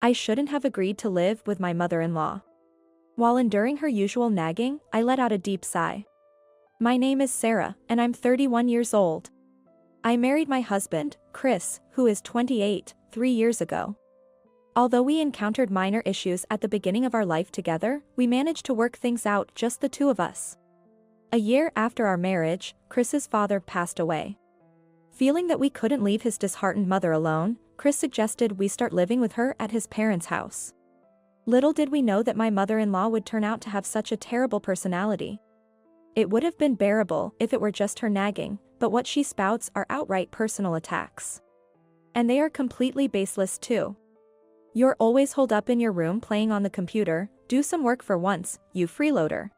I shouldn't have agreed to live with my mother-in-law. While enduring her usual nagging, I let out a deep sigh. My name is Sarah, and I'm 31 years old. I married my husband, Chris, who is 28, 3 years ago. Although we encountered minor issues at the beginning of our life together, we managed to work things out, just the two of us. A year after our marriage, Chris's father passed away. Feeling that we couldn't leave his disheartened mother alone, Chris suggested we start living with her at his parents' house. Little did we know that my mother-in-law would turn out to have such a terrible personality. It would have been bearable if it were just her nagging, but what she spouts are outright personal attacks. And they are completely baseless too. You're always holed up in your room playing on the computer, do some work for once, you freeloader.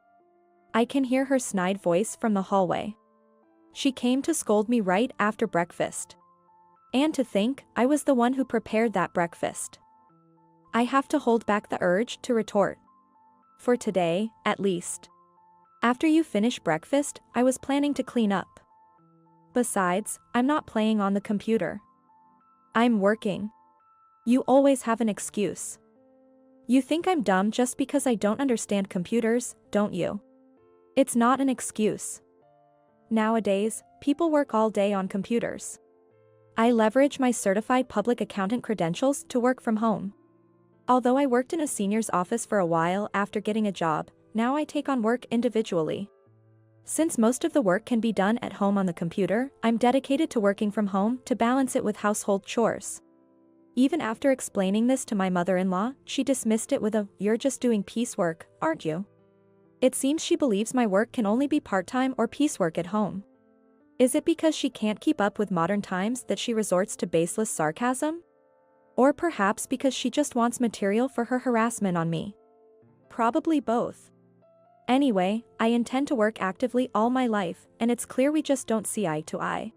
I can hear her snide voice from the hallway. She came to scold me right after breakfast. And to think, I was the one who prepared that breakfast. I have to hold back the urge to retort. For today, at least. After you finish breakfast, I was planning to clean up. Besides, I'm not playing on the computer. I'm working. You always have an excuse. You think I'm dumb just because I don't understand computers, don't you? It's not an excuse. Nowadays, people work all day on computers. I leverage my certified public accountant credentials to work from home. Although I worked in a senior's office for a while after getting a job, now I take on work individually. Since most of the work can be done at home on the computer, I'm dedicated to working from home to balance it with household chores. Even after explaining this to my mother-in-law, she dismissed it with a, "You're just doing piecework, aren't you?" It seems she believes my work can only be part-time or piecework at home. Is it because she can't keep up with modern times that she resorts to baseless sarcasm? Or perhaps because she just wants material for her harassment on me? Probably both. Anyway, I intend to work actively all my life, and it's clear we just don't see eye to eye.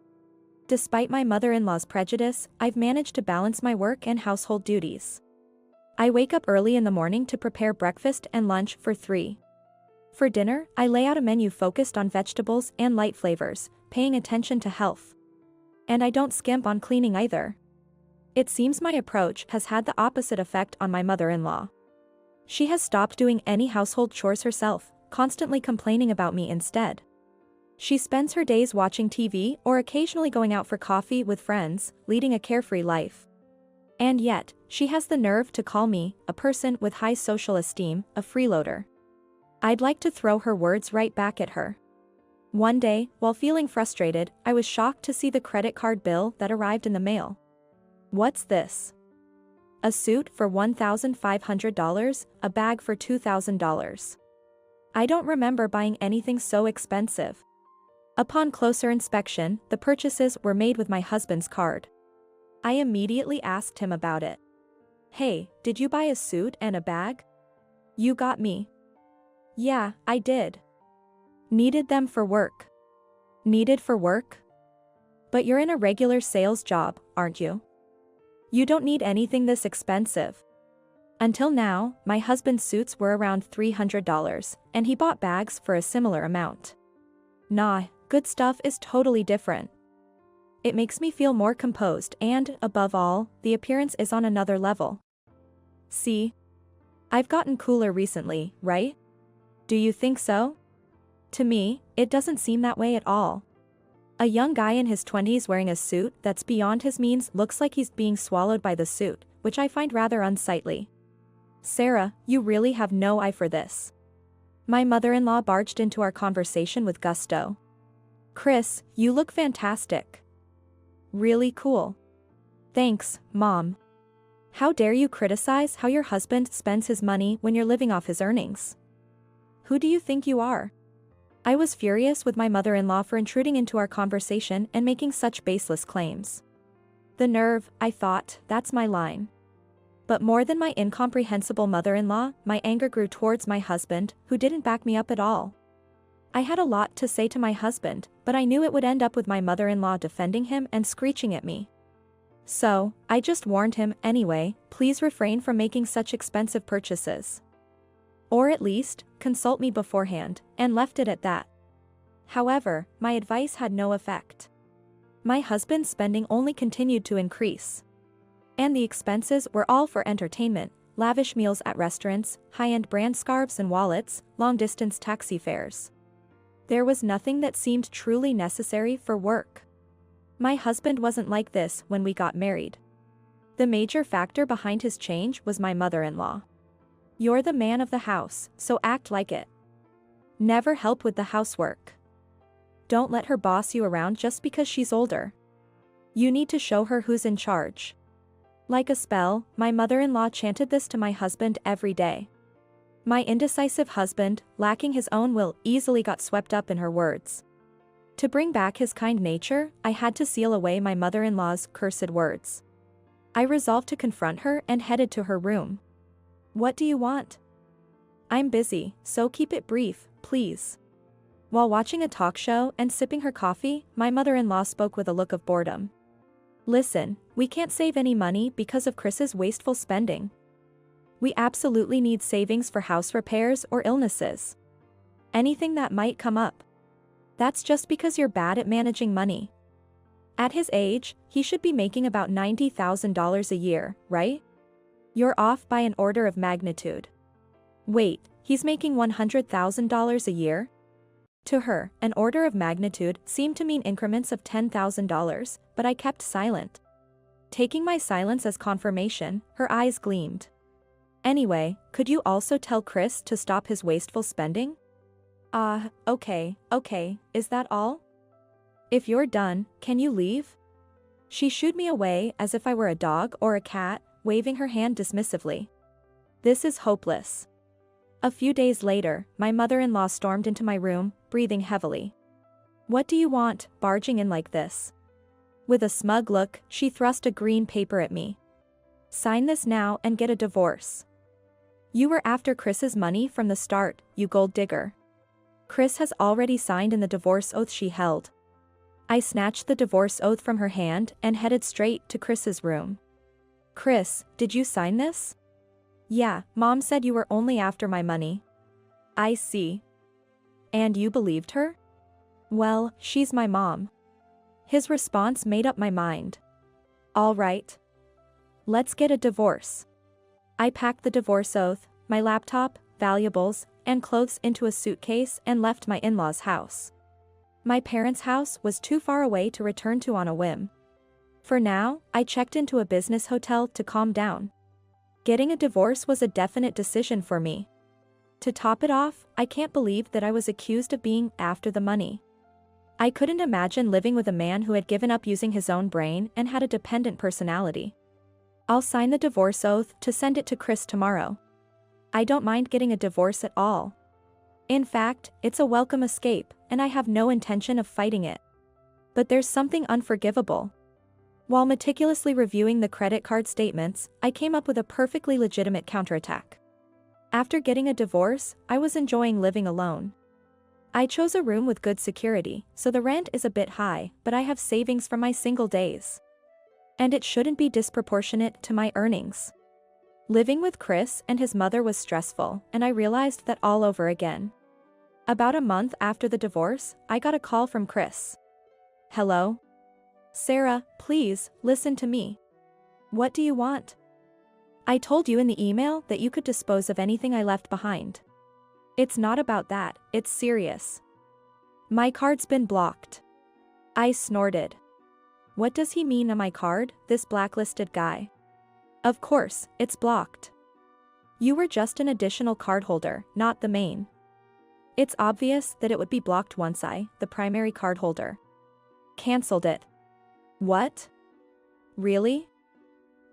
Despite my mother-in-law's prejudice, I've managed to balance my work and household duties. I wake up early in the morning to prepare breakfast and lunch for 3. For dinner, I lay out a menu focused on vegetables and light flavors, paying attention to health. And I don't skimp on cleaning either. It seems my approach has had the opposite effect on my mother-in-law. She has stopped doing any household chores herself, constantly complaining about me instead. She spends her days watching TV or occasionally going out for coffee with friends, leading a carefree life. And yet, she has the nerve to call me, a person with high social esteem, a freeloader. I'd like to throw her words right back at her. One day, while feeling frustrated, I was shocked to see the credit card bill that arrived in the mail. What's this? A suit for $1,500, a bag for $2,000. I don't remember buying anything so expensive. Upon closer inspection, the purchases were made with my husband's card. I immediately asked him about it. "Hey, did you buy a suit and a bag?" "You got me." "Yeah, I did." "Needed them for work." "Needed for work? But you're in a regular sales job, aren't you? You don't need anything this expensive." Until now, my husband's suits were around $300, and he bought bags for a similar amount. Nah, good stuff is totally different. It makes me feel more composed and, above all, the appearance is on another level. See? I've gotten cooler recently, right? Do you think so? To me, it doesn't seem that way at all. A young guy in his 20s wearing a suit that's beyond his means looks like he's being swallowed by the suit, which I find rather unsightly. Sarah, you really have no eye for this. My mother-in-law barged into our conversation with gusto. Chris, you look fantastic. Really cool. Thanks, Mom. How dare you criticize how your husband spends his money when you're living off his earnings? Who do you think you are? I was furious with my mother-in-law for intruding into our conversation and making such baseless claims. The nerve, I thought, that's my line. But more than my incomprehensible mother-in-law, my anger grew towards my husband, who didn't back me up at all. I had a lot to say to my husband, but I knew it would end up with my mother-in-law defending him and screeching at me. So, I just warned him, anyway, please refrain from making such expensive purchases. Or at least, consult me beforehand, and left it at that. However, my advice had no effect. My husband's spending only continued to increase. And the expenses were all for entertainment, lavish meals at restaurants, high-end brand scarves and wallets, long-distance taxi fares. There was nothing that seemed truly necessary for work. My husband wasn't like this when we got married. The major factor behind his change was my mother-in-law. You're the man of the house, so act like it. Never help with the housework. Don't let her boss you around just because she's older. You need to show her who's in charge. Like a spell, my mother-in-law chanted this to my husband every day. My indecisive husband, lacking his own will, easily got swept up in her words. To bring back his kind nature, I had to seal away my mother-in-law's cursed words. I resolved to confront her and headed to her room. What do you want? I'm busy, so keep it brief, please. While watching a talk show and sipping her coffee, my mother-in-law spoke with a look of boredom. Listen, we can't save any money because of Chris's wasteful spending. We absolutely need savings for house repairs or illnesses. Anything that might come up. That's just because you're bad at managing money. At his age, he should be making about $90,000 a year, right? You're off by an order of magnitude. Wait, he's making $100,000 a year? To her, an order of magnitude seemed to mean increments of $10,000, but I kept silent. Taking my silence as confirmation, her eyes gleamed. Anyway, could you also tell Chris to stop his wasteful spending? Okay, is that all? If you're done, can you leave? She shooed me away as if I were a dog or a cat, waving her hand dismissively. This is hopeless. A few days later, my mother-in-law stormed into my room, breathing heavily. What do you want, barging in like this? With a smug look, she thrust a green paper at me. Sign this now and get a divorce. You were after Chris's money from the start, you gold digger. Chris has already signed in the divorce oath she held. I snatched the divorce oath from her hand and headed straight to Chris's room. Chris, did you sign this? Yeah, Mom said you were only after my money. I see. And you believed her? Well, she's my mom. His response made up my mind. All right. Let's get a divorce. I packed the divorce oath, my laptop, valuables, and clothes into a suitcase and left my in-laws' house. My parents' house was too far away to return to on a whim. For now, I checked into a business hotel to calm down. Getting a divorce was a definite decision for me. To top it off, I can't believe that I was accused of being after the money. I couldn't imagine living with a man who had given up using his own brain and had a dependent personality. I'll sign the divorce oath to send it to Chris tomorrow. I don't mind getting a divorce at all. In fact, it's a welcome escape, and I have no intention of fighting it. But there's something unforgivable. While meticulously reviewing the credit card statements, I came up with a perfectly legitimate counterattack. After getting a divorce, I was enjoying living alone. I chose a room with good security, so the rent is a bit high, but I have savings from my single days. And it shouldn't be disproportionate to my earnings. Living with Chris and his mother was stressful, and I realized that all over again. About a month after the divorce, I got a call from Chris. Hello? Sarah, please, listen to me. What do you want? I told you in the email that you could dispose of anything I left behind. It's not about that, it's serious. My card's been blocked. I snorted. What does he mean on my card, this blacklisted guy? Of course, it's blocked. You were just an additional cardholder, not the main. It's obvious that it would be blocked once I, the primary cardholder, cancelled it. What? Really?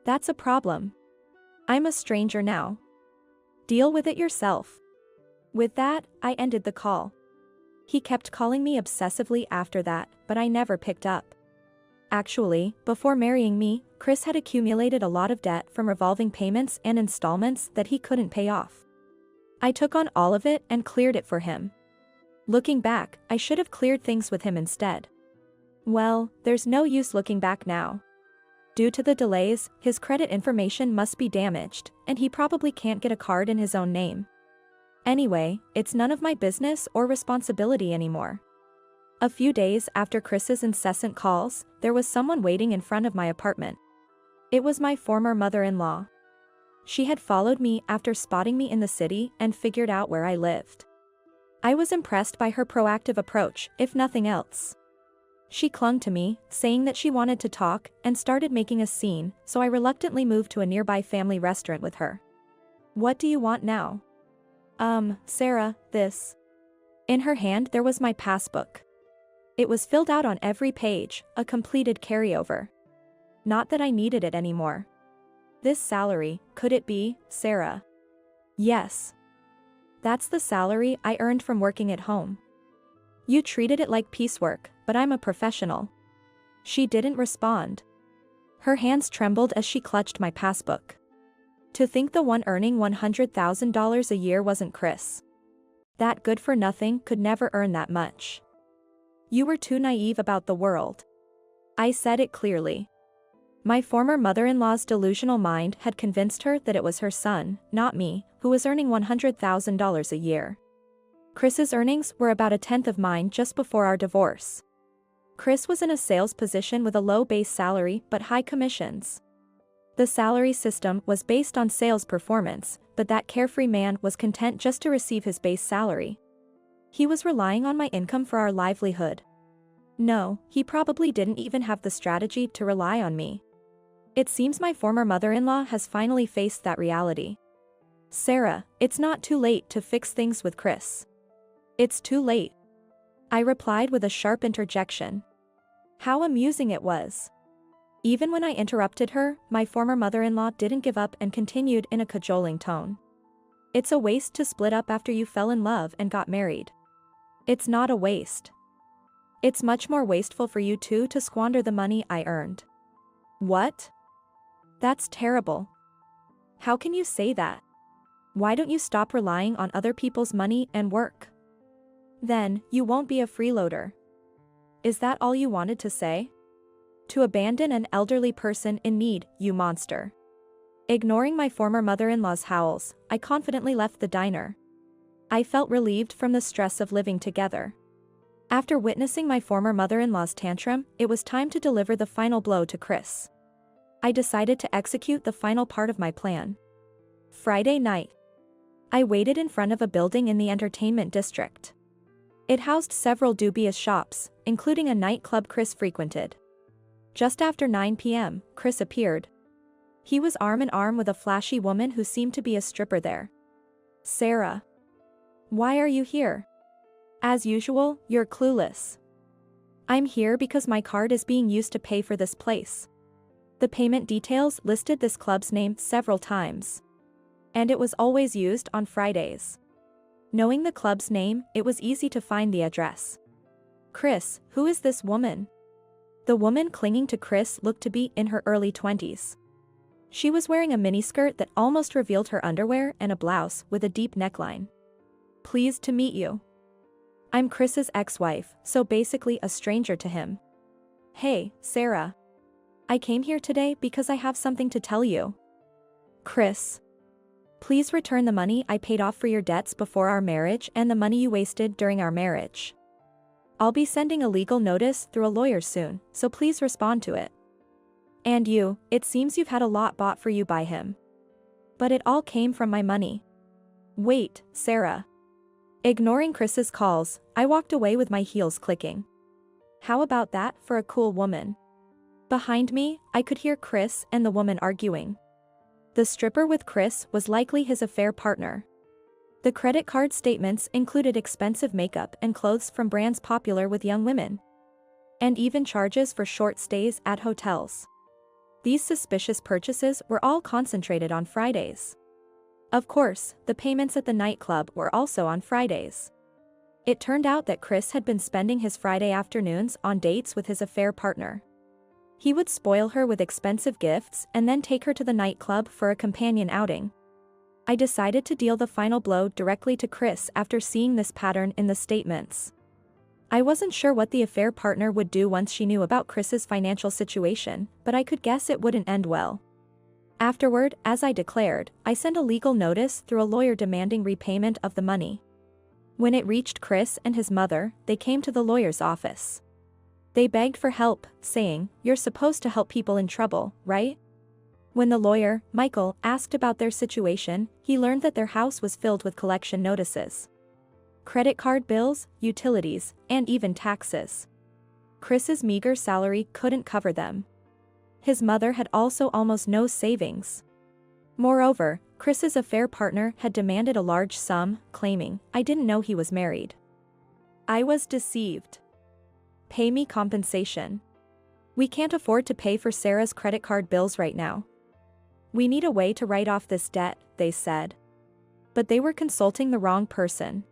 That's a problem. I'm a stranger now. Deal with it yourself. With that, I ended the call. He kept calling me obsessively after that, but I never picked up. Actually, before marrying me, Chris had accumulated a lot of debt from revolving payments and installments that he couldn't pay off. I took on all of it and cleared it for him. Looking back, I should have cleared things with him instead. Well, there's no use looking back now. Due to the delays, his credit information must be damaged, and he probably can't get a card in his own name. Anyway, it's none of my business or responsibility anymore. A few days after Chris's incessant calls, there was someone waiting in front of my apartment. It was my former mother-in-law. She had followed me after spotting me in the city and figured out where I lived. I was impressed by her proactive approach, if nothing else. She clung to me, saying that she wanted to talk, and started making a scene, so I reluctantly moved to a nearby family restaurant with her. "What do you want now?" Sarah, this." In her hand there was my passbook. It was filled out on every page, a completed carryover. Not that I needed it anymore. "This salary, could it be, Sarah?" "Yes. That's the salary I earned from working at home." "You treated it like piecework, but I'm a professional." She didn't respond. Her hands trembled as she clutched my passbook. To think the one earning $100,000 a year wasn't Chris. That good-for-nothing could never earn that much. "You were too naive about the world." I said it clearly. My former mother-in-law's delusional mind had convinced her that it was her son, not me, who was earning $100,000 a year. Chris's earnings were about a tenth of mine just before our divorce. Chris was in a sales position with a low base salary but high commissions. The salary system was based on sales performance, but that carefree man was content just to receive his base salary. He was relying on my income for our livelihood. No, he probably didn't even have the strategy to rely on me. It seems my former mother-in-law has finally faced that reality. "Sarah, it's not too late to fix things with Chris." "It's too late," I replied with a sharp interjection. How amusing it was. Even when I interrupted her, my former mother-in-law didn't give up and continued in a cajoling tone. "It's a waste to split up after you fell in love and got married." "It's not a waste. It's much more wasteful for you two to squander the money I earned." "What? That's terrible. How can you say that? Why don't you stop relying on other people's money and work? Then, you won't be a freeloader." "Is that all you wanted to say? To abandon an elderly person in need, you monster." Ignoring my former mother-in-law's howls, I confidently left the diner. I felt relieved from the stress of living together. After witnessing my former mother-in-law's tantrum, it was time to deliver the final blow to Chris. I decided to execute the final part of my plan. Friday night. I waited in front of a building in the entertainment district. It housed several dubious shops, including a nightclub Chris frequented. Just after 9 p.m., Chris appeared. He was arm in arm with a flashy woman who seemed to be a stripper there. "Sarah. Why are you here?" "As usual, you're clueless. I'm here because my card is being used to pay for this place." The payment details listed this club's name several times. And it was always used on Fridays. Knowing the club's name, it was easy to find the address. "Chris, who is this woman?" The woman clinging to Chris looked to be in her early 20s. She was wearing a miniskirt that almost revealed her underwear and a blouse with a deep neckline. "Pleased to meet you. I'm Chris's ex-wife, so basically a stranger to him." "Hey, Sarah. I came here today because I have something to tell you." "Chris. Please return the money I paid off for your debts before our marriage and the money you wasted during our marriage. I'll be sending a legal notice through a lawyer soon, so please respond to it. And you, it seems you've had a lot bought for you by him. But it all came from my money." "Wait, Sarah." Ignoring Chris's calls, I walked away with my heels clicking. How about that for a cool woman? Behind me, I could hear Chris and the woman arguing. The stripper with Chris was likely his affair partner. The credit card statements included expensive makeup and clothes from brands popular with young women. And even charges for short stays at hotels. These suspicious purchases were all concentrated on Fridays. Of course, the payments at the nightclub were also on Fridays. It turned out that Chris had been spending his Friday afternoons on dates with his affair partner. He would spoil her with expensive gifts and then take her to the nightclub for a companion outing. I decided to deal the final blow directly to Chris after seeing this pattern in the statements. I wasn't sure what the affair partner would do once she knew about Chris's financial situation, but I could guess it wouldn't end well. Afterward, as I declared, I sent a legal notice through a lawyer demanding repayment of the money. When it reached Chris and his mother, they came to the lawyer's office. They begged for help, saying, "You're supposed to help people in trouble, right? When the lawyer, Michael, asked about their situation, he learned that their house was filled with collection notices. Credit card bills, utilities, and even taxes. Chris's meager salary couldn't cover them. His mother had also almost no savings. Moreover, Chris's affair partner had demanded a large sum, claiming, "I didn't know he was married. I was deceived. Pay me compensation. We can't afford to pay for Sarah's credit card bills right now. We need a way to write off this debt," they said. But they were consulting the wrong person.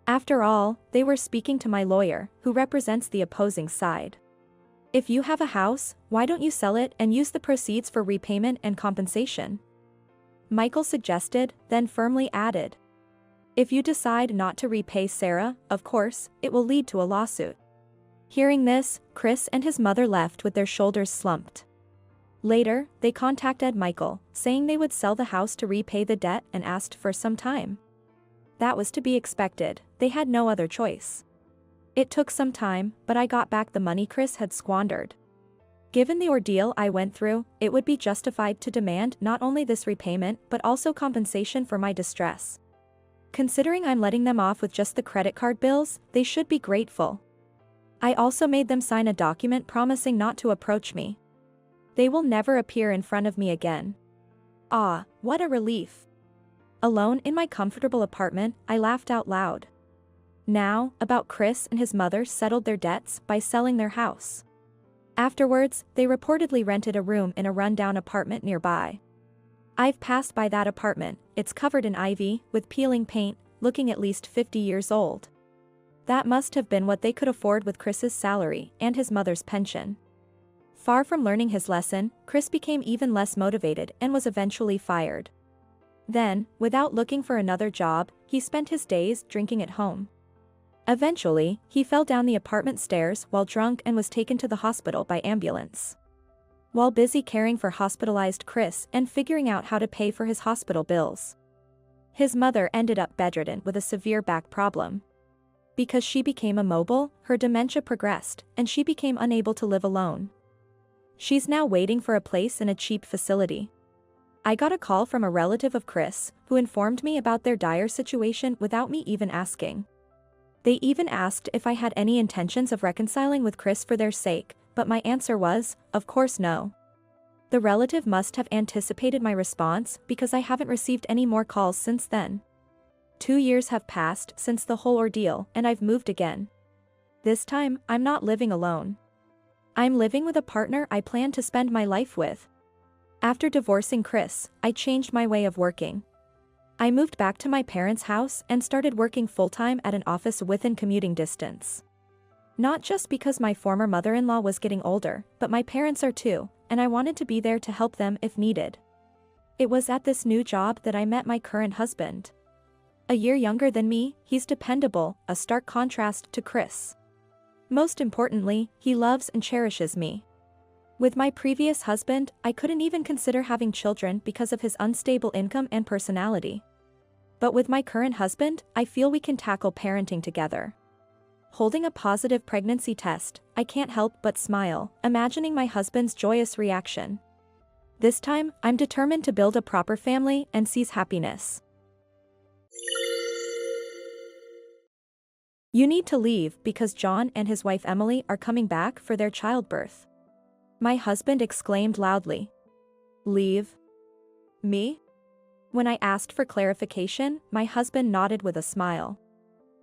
After all, they were speaking to my lawyer, who represents the opposing side. If you have a house, why don't you sell it and use the proceeds for repayment and compensation? Michael suggested, then firmly added. If you decide not to repay Sarah, of course, it will lead to a lawsuit. Hearing this, Chris and his mother left with their shoulders slumped. Later, they contacted Michael, saying they would sell the house to repay the debt and asked for some time. That was to be expected, they had no other choice. It took some time, but I got back the money Chris had squandered. Given the ordeal I went through, it would be justified to demand not only this repayment but also compensation for my distress. Considering I'm letting them off with just the credit card bills, they should be grateful. I also made them sign a document promising not to approach me. They will never appear in front of me again. Ah, what a relief. Alone in my comfortable apartment, I laughed out loud. Now, about Chris and his mother settled their debts by selling their house. Afterwards, they reportedly rented a room in a rundown apartment nearby. I've passed by that apartment, it's covered in ivy, with peeling paint, looking at least 50 years old. That must have been what they could afford with Chris's salary and his mother's pension. Far from learning his lesson, Chris became even less motivated and was eventually fired. Then, without looking for another job, he spent his days drinking at home. Eventually, he fell down the apartment stairs while drunk and was taken to the hospital by ambulance. While busy caring for hospitalized Chris and figuring out how to pay for his hospital bills, his mother ended up bedridden with a severe back problem. Because she became immobile, her dementia progressed, and she became unable to live alone. She's now waiting for a place in a cheap facility. I got a call from a relative of Chris, who informed me about their dire situation without me even asking. They even asked if I had any intentions of reconciling with Chris for their sake, but my answer was, of course no. The relative must have anticipated my response because I haven't received any more calls since then. 2 years have passed since the whole ordeal and I've moved again. This time, I'm not living alone. I'm living with a partner I plan to spend my life with. After divorcing Chris, I changed my way of working. I moved back to my parents' house and started working full-time at an office within commuting distance. Not just because my former mother-in-law was getting older, but my parents are too, and I wanted to be there to help them if needed. It was at this new job that I met my current husband. A year younger than me, he's dependable, a stark contrast to Chris. Most importantly, he loves and cherishes me. With my previous husband, I couldn't even consider having children because of his unstable income and personality. But with my current husband, I feel we can tackle parenting together. Holding a positive pregnancy test, I can't help but smile, imagining my husband's joyous reaction. This time, I'm determined to build a proper family and seize happiness. You need to leave because John and his wife Emily are coming back for their childbirth. My husband exclaimed loudly. Leave? Me? When I asked for clarification, my husband nodded with a smile.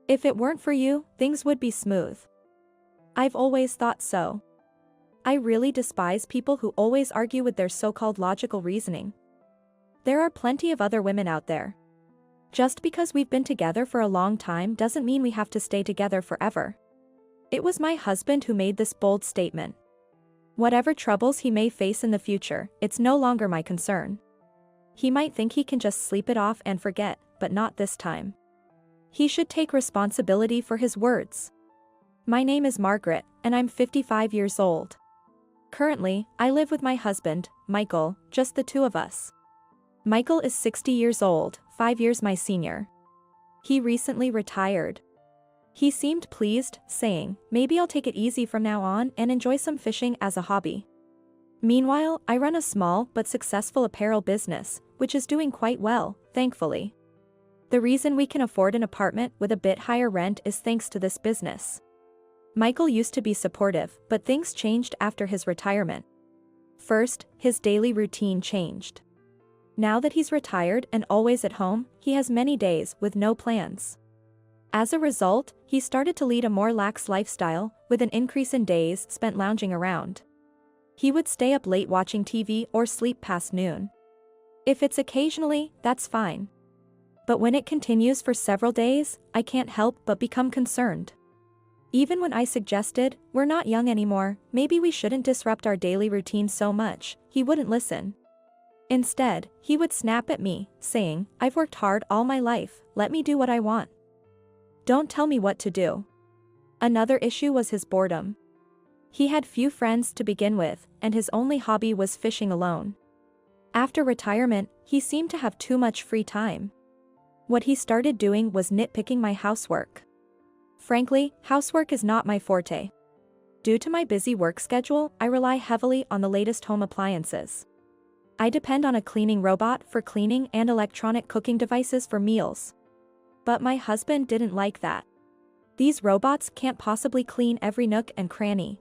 If it weren't for you, things would be smooth. I've always thought so. I really despise people who always argue with their so-called logical reasoning. There are plenty of other women out there. Just because we've been together for a long time doesn't mean we have to stay together forever. It was my husband who made this bold statement. Whatever troubles he may face in the future, it's no longer my concern. He might think he can just sleep it off and forget, but not this time. He should take responsibility for his words. My name is Margaret, and I'm 55 years old. Currently, I live with my husband, Michael, just the two of us. Michael is 60 years old, 5 years my senior. He recently retired. He seemed pleased, saying, "Maybe I'll take it easy from now on and enjoy some fishing as a hobby." Meanwhile, I run a small but successful apparel business, which is doing quite well, thankfully. The reason we can afford an apartment with a bit higher rent is thanks to this business. Michael used to be supportive, but things changed after his retirement. First, his daily routine changed. Now that he's retired and always at home, he has many days with no plans. As a result, he started to lead a more lax lifestyle, with an increase in days spent lounging around. He would stay up late watching TV or sleep past noon. If it's occasionally, that's fine. But when it continues for several days, I can't help but become concerned. Even when I suggested, we're not young anymore, maybe we shouldn't disrupt our daily routine so much, he wouldn't listen. Instead, he would snap at me, saying, "I've worked hard all my life, let me do what I want. Don't tell me what to do." Another issue was his boredom. He had few friends to begin with, and his only hobby was fishing alone. After retirement, he seemed to have too much free time. What he started doing was nitpicking my housework. Frankly, housework is not my forte. Due to my busy work schedule, I rely heavily on the latest home appliances. I depend on a cleaning robot for cleaning and electronic cooking devices for meals. But my husband didn't like that. These robots can't possibly clean every nook and cranny.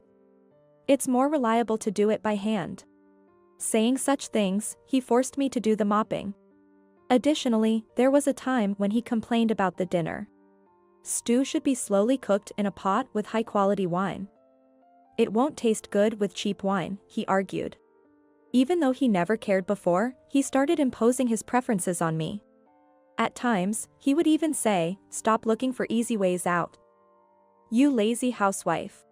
It's more reliable to do it by hand. Saying such things, he forced me to do the mopping. Additionally, there was a time when he complained about the dinner. Stew should be slowly cooked in a pot with high-quality wine. It won't taste good with cheap wine, he argued. Even though he never cared before, he started imposing his preferences on me. At times, he would even say, "Stop looking for easy ways out. You lazy housewife."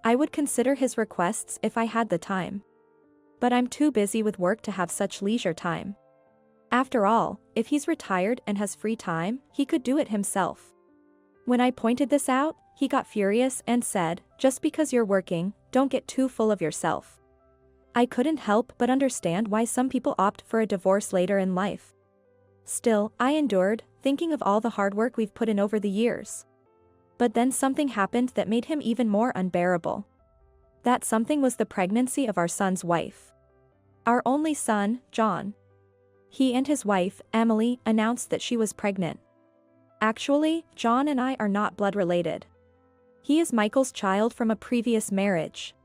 I would consider his requests if I had the time. But I'm too busy with work to have such leisure time. After all, if he's retired and has free time, he could do it himself. When I pointed this out, he got furious and said, "Just because you're working, don't get too full of yourself." I couldn't help but understand why some people opt for a divorce later in life. Still, I endured, thinking of all the hard work we've put in over the years. But then something happened that made him even more unbearable. That something was the pregnancy of our son's wife. Our only son, John. He and his wife, Emily, announced that she was pregnant. Actually, John and I are not blood related. He is Michael's child from a previous marriage.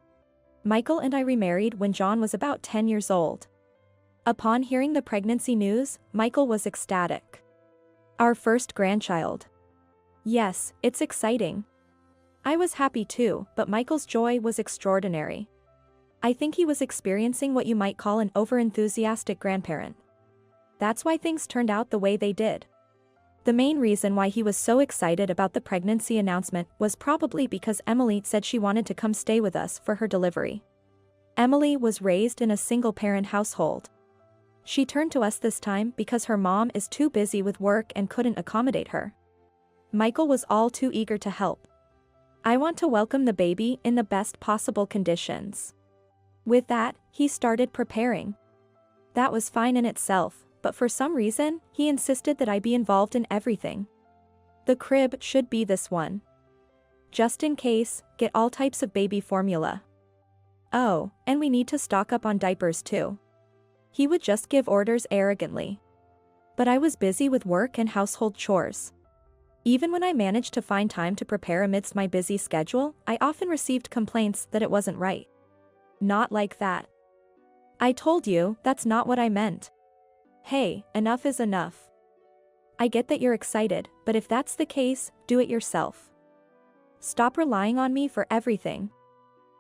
Michael and I remarried when John was about 10 years old. Upon hearing the pregnancy news, Michael was ecstatic. Our first grandchild. Yes, it's exciting. I was happy too, but Michael's joy was extraordinary. I think he was experiencing what you might call an overenthusiastic grandparent. That's why things turned out the way they did. The main reason why he was so excited about the pregnancy announcement was probably because Emily said she wanted to come stay with us for her delivery. Emily was raised in a single-parent household. She turned to us this time because her mom is too busy with work and couldn't accommodate her. Michael was all too eager to help. I want to welcome the baby in the best possible conditions. With that, he started preparing. That was fine in itself, but for some reason, he insisted that I be involved in everything. The crib should be this one. Just in case, get all types of baby formula. Oh, and we need to stock up on diapers too. He would just give orders arrogantly. But I was busy with work and household chores. Even when I managed to find time to prepare amidst my busy schedule, I often received complaints that it wasn't right. Not like that. I told you, that's not what I meant. Hey, enough is enough. I get that you're excited, but if that's the case, do it yourself. Stop relying on me for everything.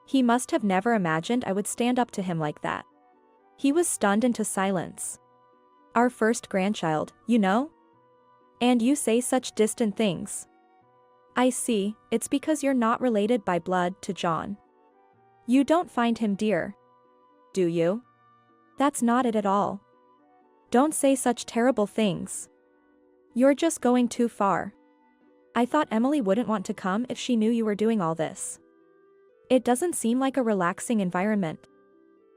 He must have never imagined I would stand up to him like that. He was stunned into silence. Our first grandchild, you know? And you say such distant things. I see, it's because you're not related by blood to John. You don't find him dear. Do you? That's not it at all. Don't say such terrible things. You're just going too far. I thought Emily wouldn't want to come if she knew you were doing all this. It doesn't seem like a relaxing environment.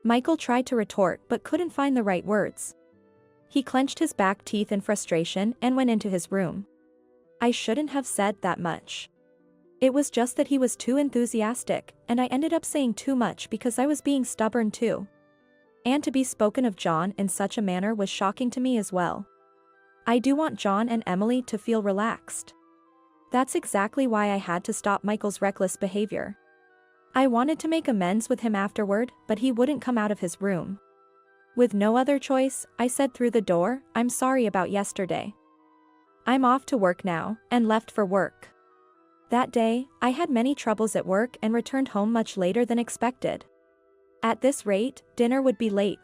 Michael tried to retort but couldn't find the right words. He clenched his back teeth in frustration and went into his room. I shouldn't have said that much. It was just that he was too enthusiastic, and I ended up saying too much because I was being stubborn too. And to be spoken of John in such a manner was shocking to me as well. I do want John and Emily to feel relaxed. That's exactly why I had to stop Michael's reckless behavior. I wanted to make amends with him afterward, but he wouldn't come out of his room. With no other choice, I said through the door, "I'm sorry about yesterday. I'm off to work now," and left for work. That day, I had many troubles at work and returned home much later than expected. At this rate, dinner would be late.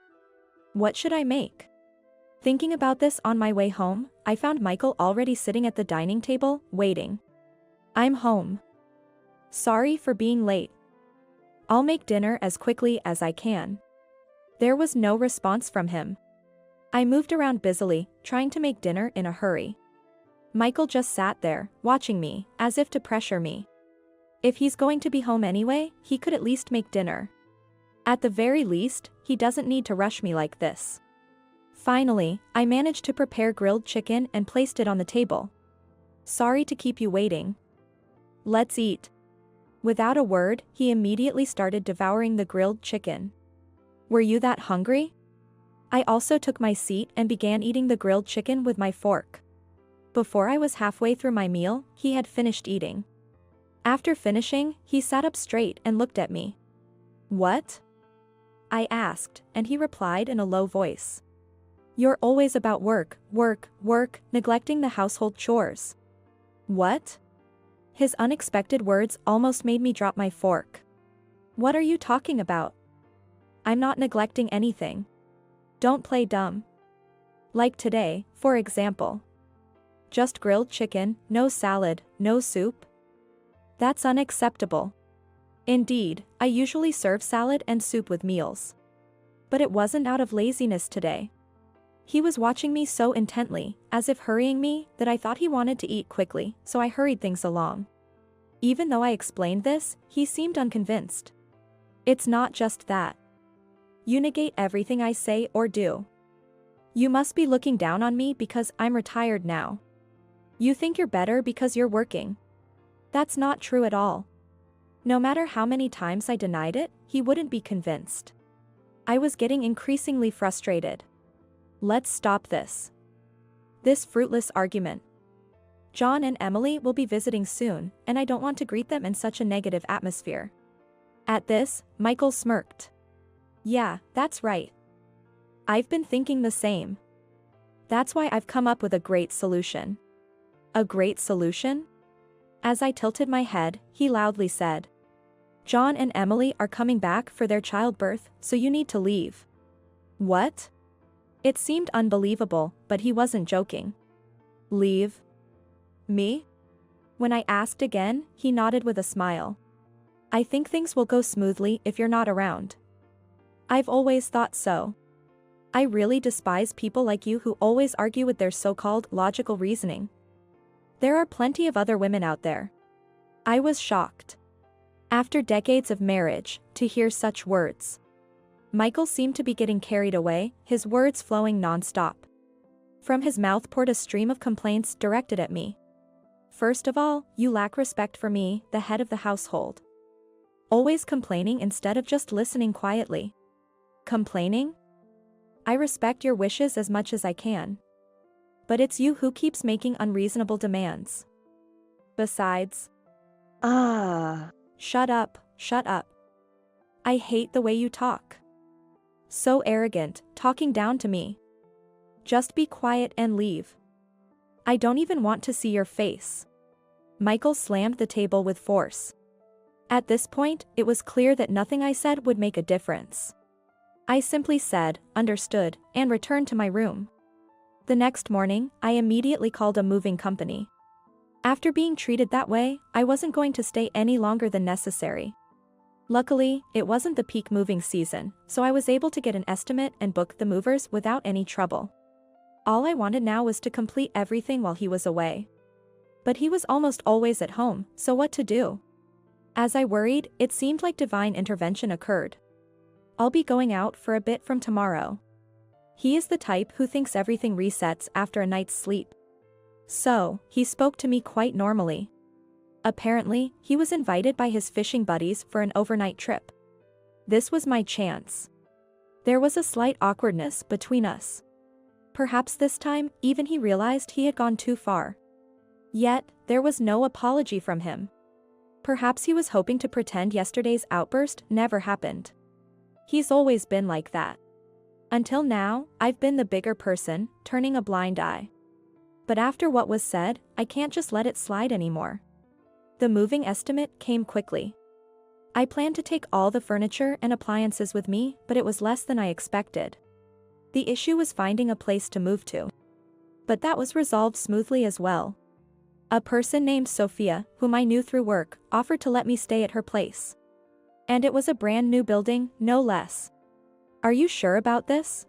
What should I make? Thinking about this on my way home, I found Michael already sitting at the dining table, waiting. "I'm home. Sorry for being late. I'll make dinner as quickly as I can." There was no response from him. I moved around busily, trying to make dinner in a hurry. Michael just sat there, watching me, as if to pressure me. If he's going to be home anyway, he could at least make dinner. At the very least, he doesn't need to rush me like this. Finally, I managed to prepare grilled chicken and placed it on the table. "Sorry to keep you waiting. Let's eat." Without a word, he immediately started devouring the grilled chicken. "Were you that hungry?" I also took my seat and began eating the grilled chicken with my fork. Before I was halfway through my meal, he had finished eating. After finishing, he sat up straight and looked at me. "What?" I asked, and he replied in a low voice. "You're always about work, work, work, neglecting the household chores." "What?" His unexpected words almost made me drop my fork. "What are you talking about? I'm not neglecting anything. Don't play dumb. Like today, for example. Just grilled chicken, no salad, no soup? That's unacceptable. Indeed, I usually serve salad and soup with meals. But it wasn't out of laziness today." He was watching me so intently, as if hurrying me, that I thought he wanted to eat quickly, so I hurried things along. Even though I explained this, he seemed unconvinced. "It's not just that. You negate everything I say or do. You must be looking down on me because I'm retired now. You think you're better because you're working. That's not true at all." No matter how many times I denied it, he wouldn't be convinced. I was getting increasingly frustrated. Let's stop this fruitless argument. John and Emily will be visiting soon, and I don't want to greet them in such a negative atmosphere. At this, Michael smirked. "Yeah, that's right. I've been thinking the same. That's why I've come up with a great solution." "A great solution?" As I tilted my head, he loudly said, "John and Emily are coming back for their childbirth, so you need to leave." "What?" It seemed unbelievable, but he wasn't joking. "Leave? Me?" When I asked again, he nodded with a smile. "I think things will go smoothly if you're not around." "I've always thought so. I really despise people like you who always argue with their so-called logical reasoning. There are plenty of other women out there." I was shocked. After decades of marriage, to hear such words. Michael seemed to be getting carried away, his words flowing non-stop. From his mouth poured a stream of complaints directed at me. "First of all, you lack respect for me, the head of the household. Always complaining instead of just listening quietly." "Complaining? I respect your wishes as much as I can. But it's you who keeps making unreasonable demands. Besides..." Shut up, shut up. I hate the way you talk. So arrogant, talking down to me. Just be quiet and leave. I don't even want to see your face." Michael slammed the table with force. At this point, it was clear that nothing I said would make a difference. I simply said, "Understood," and returned to my room. The next morning, I immediately called a moving company. After being treated that way, I wasn't going to stay any longer than necessary. Luckily, it wasn't the peak moving season, so I was able to get an estimate and book the movers without any trouble. All I wanted now was to complete everything while he was away. But he was almost always at home, so what to do? As I worried, it seemed like divine intervention occurred. "I'll be going out for a bit from tomorrow." He is the type who thinks everything resets after a night's sleep. So, he spoke to me quite normally. Apparently, he was invited by his fishing buddies for an overnight trip. This was my chance. There was a slight awkwardness between us. Perhaps this time, even he realized he had gone too far. Yet, there was no apology from him. Perhaps he was hoping to pretend yesterday's outburst never happened. He's always been like that. Until now, I've been the bigger person, turning a blind eye. But after what was said, I can't just let it slide anymore. The moving estimate came quickly. I planned to take all the furniture and appliances with me, but it was less than I expected. The issue was finding a place to move to. But that was resolved smoothly as well. A person named Sophia, whom I knew through work, offered to let me stay at her place. And it was a brand new building, no less. Are you sure about this?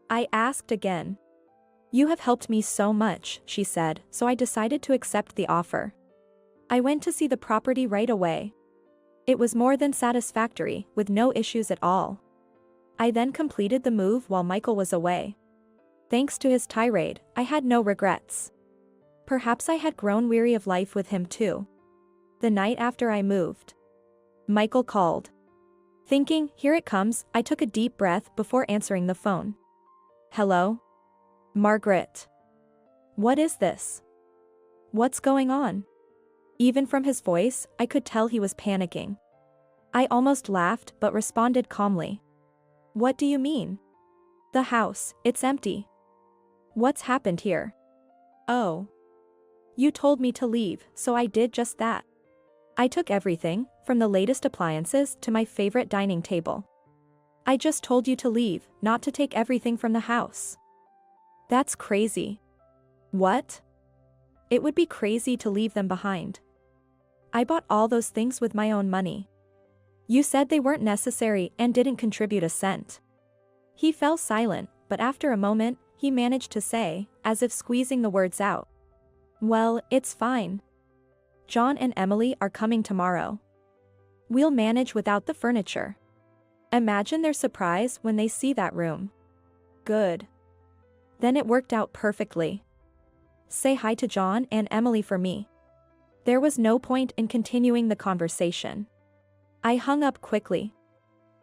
I asked again. You have helped me so much, she said, so I decided to accept the offer. I went to see the property right away. It was more than satisfactory, with no issues at all. I then completed the move while Michael was away. Thanks to his tirade, I had no regrets. Perhaps I had grown weary of life with him too. The night after I moved, Michael called. Thinking, here it comes, I took a deep breath before answering the phone. Hello? Margaret. What is this? What's going on? Even from his voice, I could tell he was panicking. I almost laughed but responded calmly. What do you mean? The house, it's empty. What's happened here? Oh. You told me to leave, so I did just that. I took everything, from the latest appliances to my favorite dining table. I just told you to leave, not to take everything from the house. That's crazy. What? It would be crazy to leave them behind. I bought all those things with my own money. You said they weren't necessary and didn't contribute a cent. He fell silent, but after a moment, he managed to say, as if squeezing the words out. Well, it's fine. John and Emily are coming tomorrow. We'll manage without the furniture. Imagine their surprise when they see that room. Good. Then it worked out perfectly. Say hi to John and Emily for me. There was no point in continuing the conversation. I hung up quickly.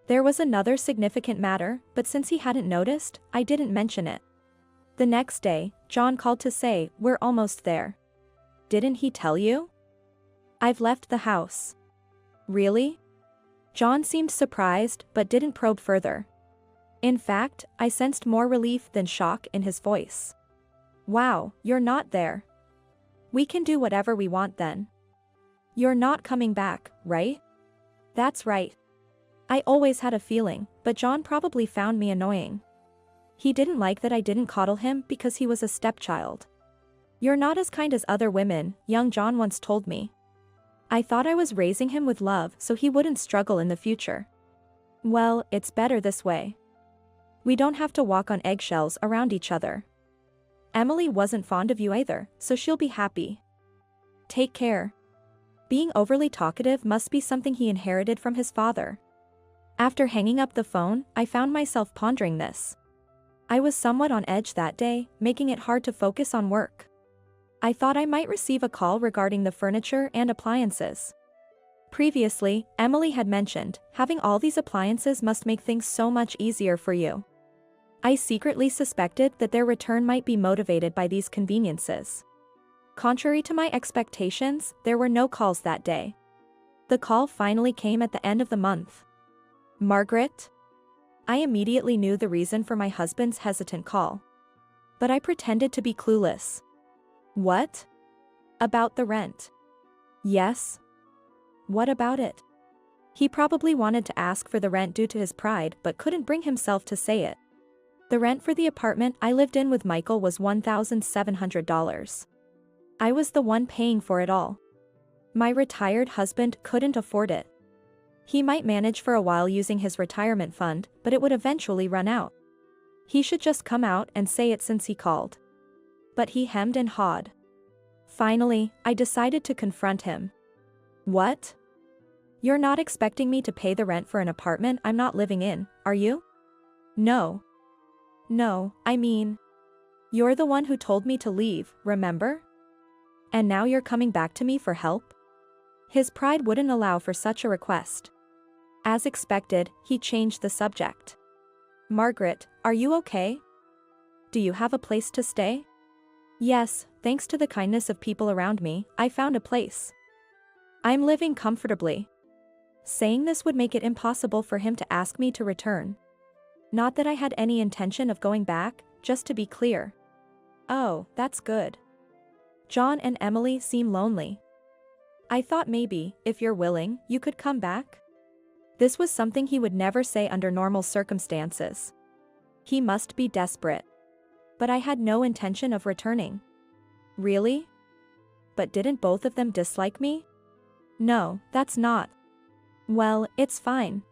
There was another significant matter, but since he hadn't noticed, I didn't mention it. The next day, John called to say, we're almost there. Didn't he tell you? I've left the house. Really? John seemed surprised but didn't probe further. In fact, I sensed more relief than shock in his voice. Wow, you're not there. We can do whatever we want then. You're not coming back, right? That's right. I always had a feeling, but John probably found me annoying. He didn't like that I didn't coddle him because he was a stepchild. You're not as kind as other women, young John once told me. I thought I was raising him with love so he wouldn't struggle in the future. Well, it's better this way. We don't have to walk on eggshells around each other. Emily wasn't fond of you either, so she'll be happy. Take care. Being overly talkative must be something he inherited from his father. After hanging up the phone, I found myself pondering this. I was somewhat on edge that day, making it hard to focus on work. I thought I might receive a call regarding the furniture and appliances. Previously, Emily had mentioned, having all these appliances must make things so much easier for you. I secretly suspected that their return might be motivated by these conveniences. Contrary to my expectations, there were no calls that day. The call finally came at the end of the month. Margaret? I immediately knew the reason for my husband's hesitant call. But I pretended to be clueless. What? About the rent. Yes. What about it? He probably wanted to ask for the rent due to his pride but couldn't bring himself to say it. The rent for the apartment I lived in with Michael was $1,700. I was the one paying for it all. My retired husband couldn't afford it. He might manage for a while using his retirement fund, but it would eventually run out. He should just come out and say it since he called. But he hemmed and hawed. Finally, I decided to confront him. What? You're not expecting me to pay the rent for an apartment I'm not living in, are you? No. No, I mean, you're the one who told me to leave, remember? And now you're coming back to me for help? His pride wouldn't allow for such a request. As expected, he changed the subject. Margaret, are you okay? Do you have a place to stay? Yes, thanks to the kindness of people around me, I found a place. I'm living comfortably. Saying this would make it impossible for him to ask me to return. Not that I had any intention of going back, just to be clear. Oh, that's good. John and Emily seem lonely. I thought maybe, if you're willing, you could come back? This was something he would never say under normal circumstances. He must be desperate. But I had no intention of returning. Really? But didn't both of them dislike me? No, that's not. Well, it's fine.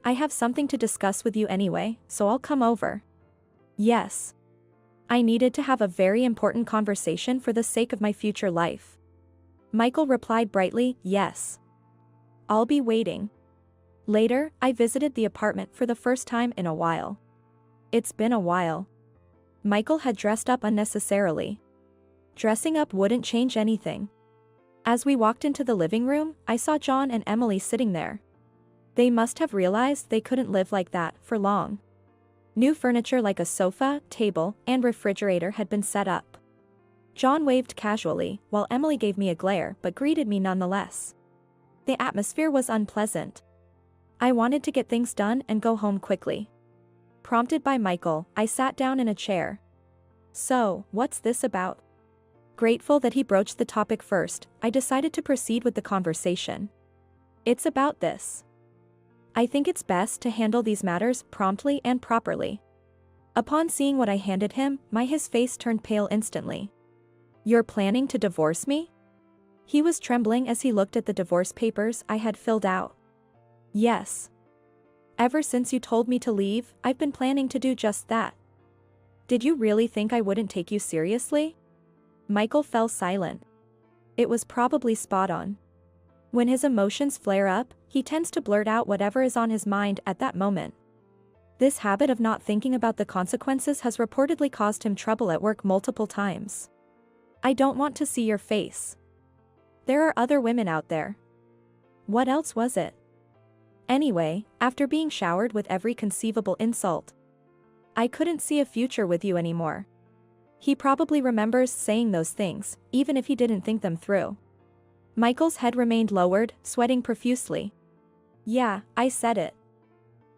I have something to discuss with you anyway, so I'll come over. Yes. I needed to have a very important conversation for the sake of my future life. Michael replied brightly, yes. I'll be waiting. Later, I visited the apartment for the first time in a while. It's been a while. Michael had dressed up unnecessarily. Dressing up wouldn't change anything. As we walked into the living room, I saw John and Emily sitting there. They must have realized they couldn't live like that for long. New furniture like a sofa, table, and refrigerator had been set up. John waved casually, while Emily gave me a glare but greeted me nonetheless. The atmosphere was unpleasant. I wanted to get things done and go home quickly. Prompted by Michael, I sat down in a chair. So, what's this about? Grateful that he broached the topic first, I decided to proceed with the conversation. It's about this. I think it's best to handle these matters promptly and properly. Upon seeing what I handed him, his face turned pale instantly. You're planning to divorce me? He was trembling as he looked at the divorce papers I had filled out. Yes. Ever since you told me to leave, I've been planning to do just that. Did you really think I wouldn't take you seriously? Michael fell silent. It was probably spot on. When his emotions flare up, he tends to blurt out whatever is on his mind at that moment. This habit of not thinking about the consequences has reportedly caused him trouble at work multiple times. I don't want to see your face. There are other women out there. What else was it? Anyway, after being showered with every conceivable insult, I couldn't see a future with you anymore. He probably remembers saying those things, even if he didn't think them through. Michael's head remained lowered, sweating profusely. Yeah, I said it.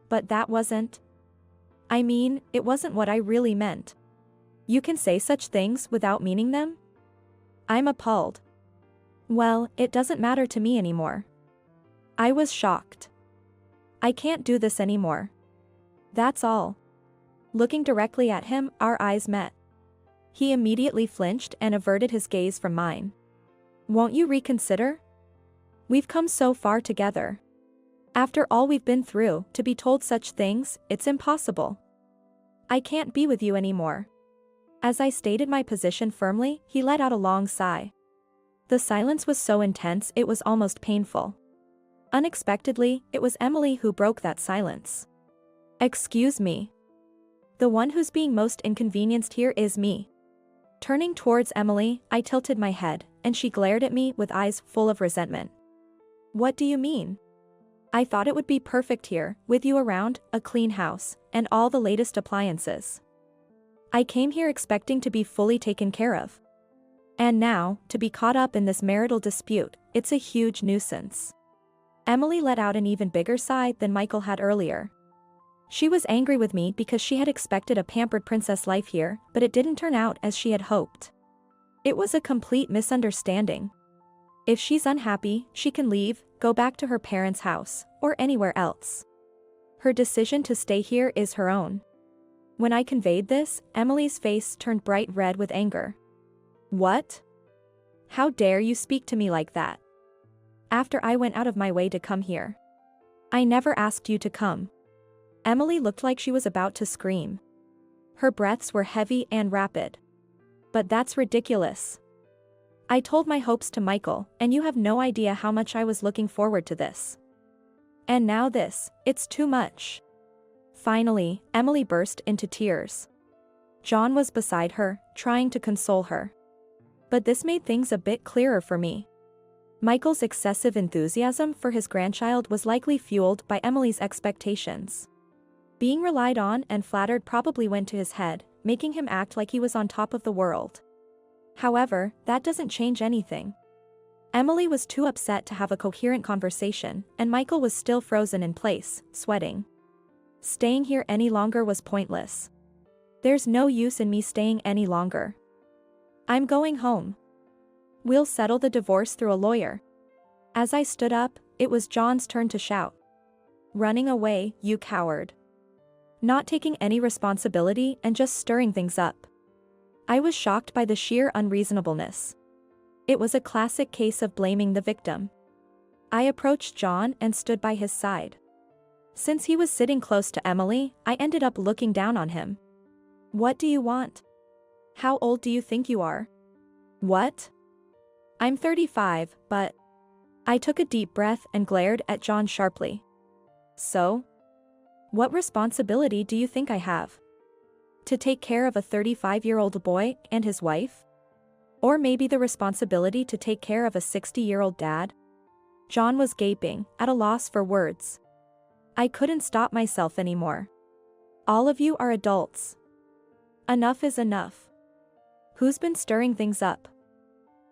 But that wasn't. I mean, it wasn't what I really meant. You can say such things without meaning them? I'm appalled. Well, it doesn't matter to me anymore. I was shocked. I can't do this anymore. That's all. Looking directly at him, our eyes met. He immediately flinched and averted his gaze from mine. Won't you reconsider? We've come so far together. After all we've been through, to be told such things, it's impossible. I can't be with you anymore. As I stated my position firmly, he let out a long sigh. The silence was so intense it was almost painful. Unexpectedly, it was Emily who broke that silence. Excuse me. The one who's being most inconvenienced here is me. Turning towards Emily, I tilted my head, and she glared at me with eyes full of resentment. What do you mean? I thought it would be perfect here, with you around, a clean house, and all the latest appliances. I came here expecting to be fully taken care of. And now, to be caught up in this marital dispute, it's a huge nuisance. Emily let out an even bigger sigh than Michael had earlier. She was angry with me because she had expected a pampered princess life here, but it didn't turn out as she had hoped. It was a complete misunderstanding. If she's unhappy, she can leave, go back to her parents' house, or anywhere else. Her decision to stay here is her own. When I conveyed this, Emily's face turned bright red with anger. What? How dare you speak to me like that? After I went out of my way to come here. I never asked you to come. Emily looked like she was about to scream. Her breaths were heavy and rapid. But that's ridiculous. I told my hopes to Michael, and you have no idea how much I was looking forward to this. And now this, it's too much. Finally, Emily burst into tears. John was beside her, trying to console her. But this made things a bit clearer for me. Michael's excessive enthusiasm for his grandchild was likely fueled by Emily's expectations. Being relied on and flattered probably went to his head, making him act like he was on top of the world. However, that doesn't change anything. Emily was too upset to have a coherent conversation, and Michael was still frozen in place, sweating. Staying here any longer was pointless. There's no use in me staying any longer. I'm going home. We'll settle the divorce through a lawyer. As I stood up, it was John's turn to shout. Running away, you coward. Not taking any responsibility and just stirring things up. I was shocked by the sheer unreasonableness. It was a classic case of blaming the victim. I approached John and stood by his side. Since he was sitting close to Emily, I ended up looking down on him. What do you want? How old do you think you are? What? I'm 35, but... I took a deep breath and glared at John sharply. So? What responsibility do you think I have? To take care of a 35-year-old boy and his wife? Or maybe the responsibility to take care of a 60-year-old dad? John was gaping, at a loss for words. I couldn't stop myself anymore. All of you are adults. Enough is enough. Who's been stirring things up?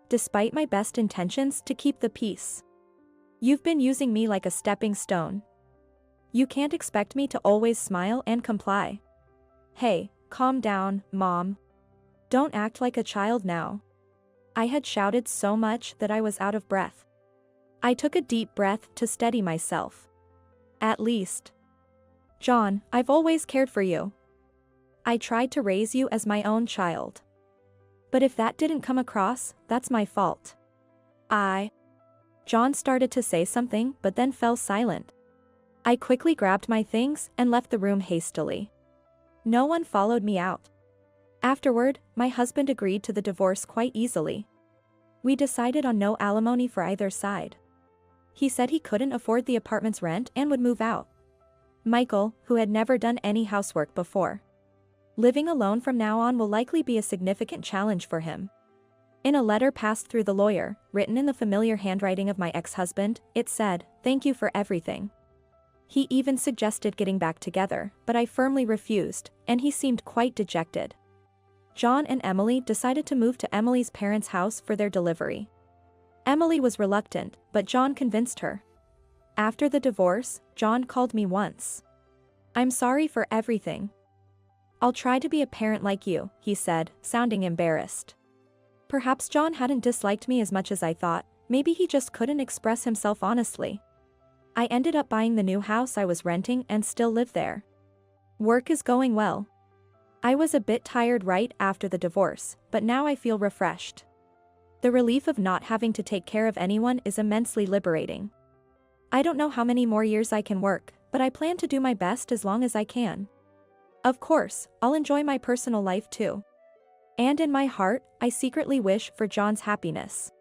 Despite my best intentions to keep the peace. You've been using me like a stepping stone. You can't expect me to always smile and comply. Hey, calm down, Mom. Don't act like a child now. I had shouted so much that I was out of breath. I took a deep breath to steady myself. At least. John, I've always cared for you. I tried to raise you as my own child. But if that didn't come across, that's my fault. John started to say something but then fell silent. I quickly grabbed my things and left the room hastily. No one followed me out. Afterward, my husband agreed to the divorce quite easily. We decided on no alimony for either side. He said he couldn't afford the apartment's rent and would move out. Michael, who had never done any housework before. Living alone from now on will likely be a significant challenge for him. In a letter passed through the lawyer, written in the familiar handwriting of my ex-husband, it said, "Thank you for everything." He even suggested getting back together, but I firmly refused, and he seemed quite dejected. John and Emily decided to move to Emily's parents' house for their delivery. Emily was reluctant, but John convinced her. After the divorce, John called me once. "I'm sorry for everything. I'll try to be a parent like you," he said, sounding embarrassed. Perhaps John hadn't disliked me as much as I thought, maybe he just couldn't express himself honestly. I ended up buying the new house I was renting and still live there. Work is going well. I was a bit tired right after the divorce, but now I feel refreshed. The relief of not having to take care of anyone is immensely liberating. I don't know how many more years I can work, but I plan to do my best as long as I can. Of course, I'll enjoy my personal life too. And in my heart, I secretly wish for John's happiness.